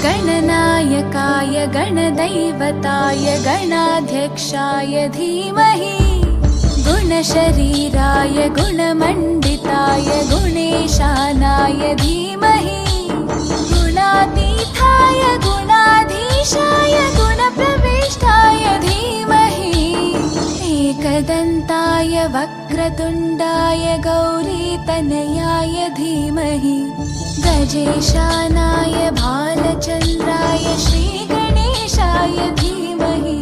गणनायकाय गणदैवताय गणाध्यक्षाय धीमहि गुणशरीराय गुणमण्डिताय गुणेशानाय धीमहि गुणातीताय गुणाधीशाय गुणप्रविष्टाय धीमहि एकदन्ताय वक्रतुण्डाय गौरीतनयाय धीमहि गजेशानाय भालचन्द्राय श्रीगणेशाय धीमहि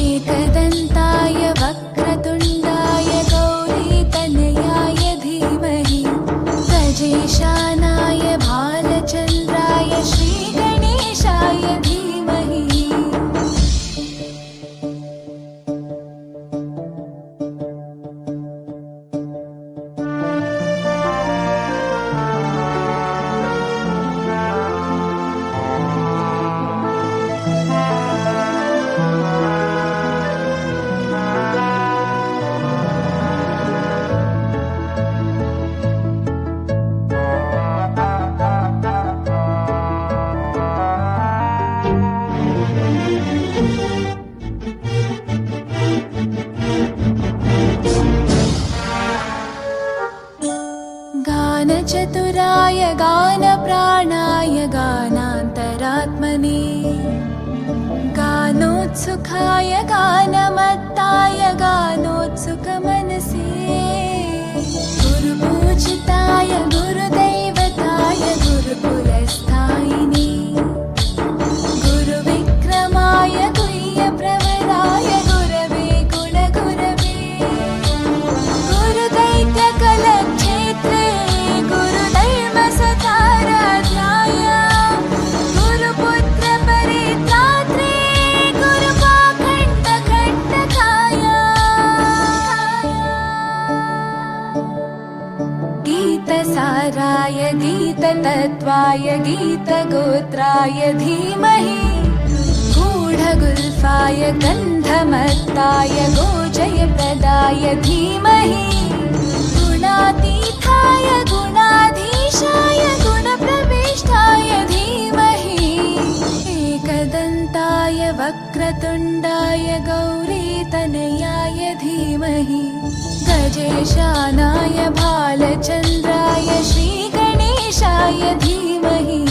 एकदन्ताय वक्रतुण्डाय गौरीतनयाय धीमहि गजेशानाय भालचन्द्राय श्रीगणेशाय धीमहि गानचतुराय गानप्राणाय गानान्तरात्मने गानोत्सुकाय गानमत्ताय गानोत्सुकमनसे गुरुपूजिताय गुरुदैवताय गुरुकुलस्थायिने गुरुविक्रमाय गुह्यप्रवराय गुरवे गुणगुरवे गुरुदैत्यकलक्षेत्रे गुरुधर्मसताराध्याय गुरुपुत्रपरित्रात्रे गुरुपाखण्डखण्डकाय गीतसाराय गीततत्त्वाय गीतगोत्राय धीमहि गूढगुल्फाय गन्धमत्ताय गोजयप्रदाय धीमहि गुणातीताय गुणाधीशाय गुणप्रविष्टाय धीमहि एकदन्ताय वक्रतुण्डाय गौरीतनयाय धीमहि गजेशानाय भालचन्द्राय श्रीगणेशाय धीमहि